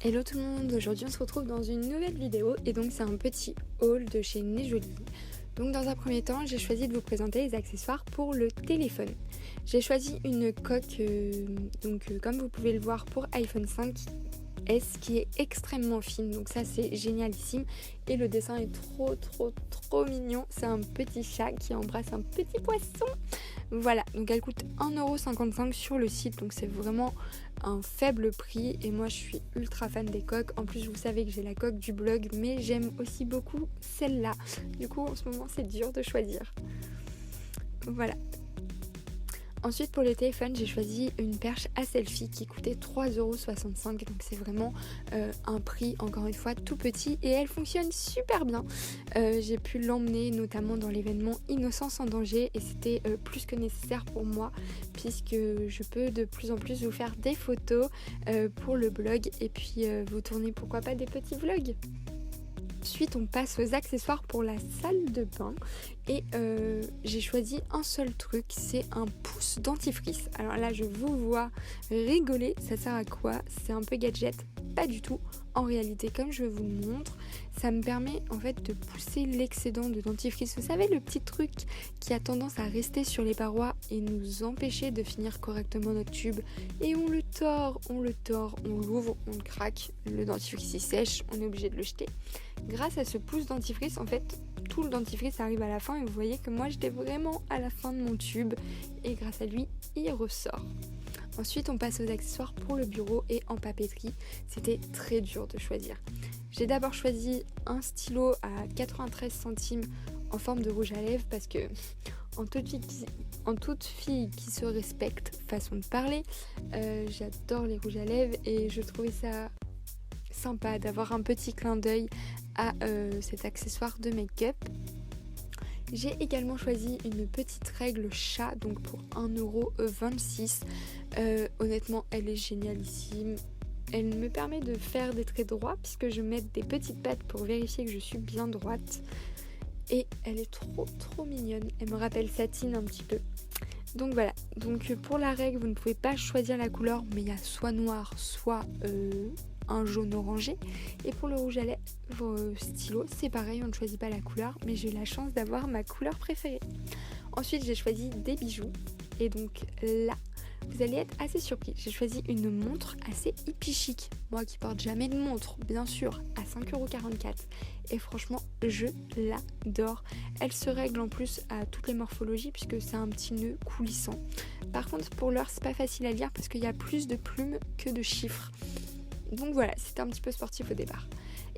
Hello tout le monde, aujourd'hui on se retrouve dans une nouvelle vidéo et donc c'est un petit haul de chez Nejoli. Donc dans un premier temps, j'ai choisi de vous présenter les accessoires pour le téléphone. J'ai choisi une coque, comme vous pouvez le voir pour iPhone 5S qui est extrêmement fine, donc ça c'est génialissime et le dessin est trop mignon. C'est un petit chat qui embrasse un petit poisson. Voilà, donc elle coûte 1,55€ sur le site, donc c'est vraiment un faible prix et moi je suis ultra fan des coques. En plus vous savez que j'ai la coque du blog, mais j'aime aussi beaucoup celle-là. Du coup en ce moment c'est dur de choisir. Voilà. Ensuite pour le téléphone, j'ai choisi une perche à selfie qui coûtait 3,65€, donc c'est vraiment un prix encore une fois tout petit et elle fonctionne super bien. J'ai pu l'emmener notamment dans l'événement Innocence en danger et c'était plus que nécessaire pour moi puisque je peux de plus en plus vous faire des photos pour le blog et puis vous tourner pourquoi pas des petits vlogs. Ensuite on passe aux accessoires pour la salle de bain et j'ai choisi un seul truc, c'est un pouce dentifrice. Alors là je vous vois rigoler, ça sert à quoi? C'est un peu gadget? Pas du tout. En réalité, comme je vous le montre, ça me permet en fait de pousser l'excédent de dentifrice. Vous savez, le petit truc qui a tendance à rester sur les parois et nous empêcher de finir correctement notre tube. Et on le tord, on l'ouvre, on le craque, le dentifrice il sèche, on est obligé de le jeter. Grâce à ce pouce dentifrice, en fait, tout le dentifrice arrive à la fin et vous voyez que moi j'étais vraiment à la fin de mon tube et grâce à lui, il ressort. Ensuite, on passe aux accessoires pour le bureau et en papeterie. C'était très dur de choisir. J'ai d'abord choisi un stylo à 93 centimes en forme de rouge à lèvres parce que en toute fille qui se respecte, façon de parler, j'adore les rouges à lèvres et je trouvais ça sympa d'avoir un petit clin d'œil à cet accessoire de make-up. J'ai également choisi une petite règle chat, donc pour 1,26€. Honnêtement, elle est génialissime. Elle me permet de faire des traits droits puisque je mets des petites pattes pour vérifier que je suis bien droite. Et elle est trop mignonne. Elle me rappelle Satine un petit peu. Donc voilà. Donc pour la règle, vous ne pouvez pas choisir la couleur, mais il y a soit noir, soit un jaune orangé. Et pour le rouge à lèvres stylo, c'est pareil, on ne choisit pas la couleur, mais j'ai eu la chance d'avoir ma couleur préférée. Ensuite, j'ai choisi des bijoux. Et donc là, vous allez être assez surpris. J'ai choisi une montre assez hippie chic. Moi qui porte jamais de montre, bien sûr, à 5,44€. Et franchement, je l'adore. Elle se règle en plus à toutes les morphologies puisque c'est un petit nœud coulissant. Par contre, pour l'heure, c'est pas facile à lire parce qu'il y a plus de plumes que de chiffres. Donc voilà, c'était un petit peu sportif au départ.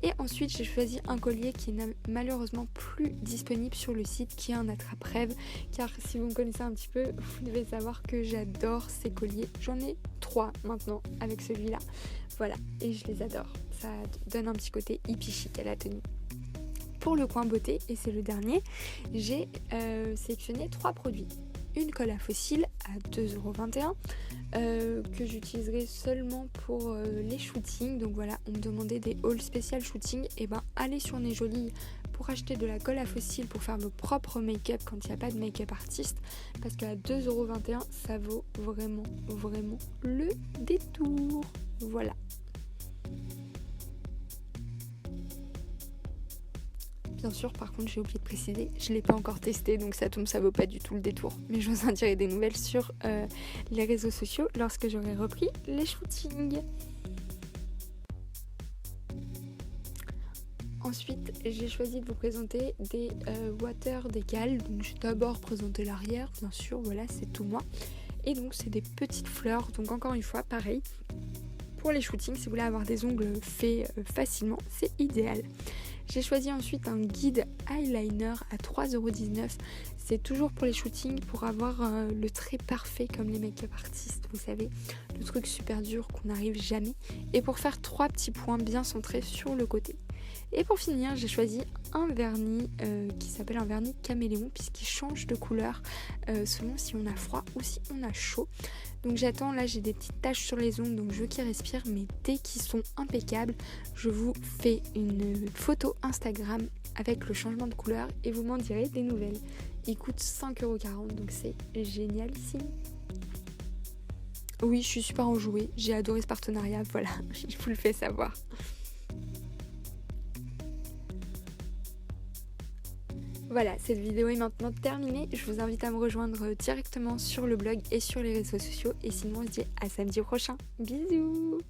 Et ensuite, j'ai choisi un collier qui n'est malheureusement plus disponible sur le site, qui est un attrape-rêve. Car si vous me connaissez un petit peu, vous devez savoir que j'adore ces colliers. J'en ai 3 maintenant avec celui-là. Voilà, et je les adore. Ça donne un petit côté hippie chic à la tenue. Pour le coin beauté, et c'est le dernier, j'ai sélectionné 3 produits. Une colle à fossiles à 2,21€. Que j'utiliserai seulement pour les shootings. Donc voilà, on me demandait des hauls spécial shooting. Et ben allez sur Nejoli pour acheter de la colle à fossiles pour faire vos propres make-up quand il n'y a pas de make-up artiste. Parce qu'à 2,21€, ça vaut vraiment le détour. Voilà. Bien sûr, par contre, j'ai oublié de préciser, je ne l'ai pas encore testé, donc ça tombe, ça vaut pas du tout le détour. Mais je vous en dirai des nouvelles sur les réseaux sociaux lorsque j'aurai repris les shootings. Ensuite, j'ai choisi de vous présenter des water decals. Donc, j'ai d'abord présenté l'arrière, bien sûr, voilà, c'est tout moi. Et donc, c'est des petites fleurs. Donc, encore une fois, pareil. Pour les shootings, si vous voulez avoir des ongles faits facilement, c'est idéal. J'ai choisi ensuite un guide eyeliner à 3,19€. C'est toujours pour les shootings, pour avoir le trait parfait comme les make-up artistes, vous savez, le truc super dur qu'on n'arrive jamais. Et pour faire 3 petits points bien centrés sur le côté. Et pour finir, j'ai choisi un vernis qui s'appelle un vernis caméléon puisqu'il change de couleur selon si on a froid ou si on a chaud. Donc j'attends, là j'ai des petites taches sur les ongles, donc je veux qu'ils respirent, mais dès qu'ils sont impeccables, je vous fais une photo Instagram avec le changement de couleur et vous m'en direz des nouvelles. Il coûte 5,40€, donc c'est génialissime. Oui, je suis super enjouée, j'ai adoré ce partenariat, voilà, je vous le fais savoir. Voilà, cette vidéo est maintenant terminée. Je vous invite à me rejoindre directement sur le blog et sur les réseaux sociaux. Et sinon, on se dit à samedi prochain. Bisous!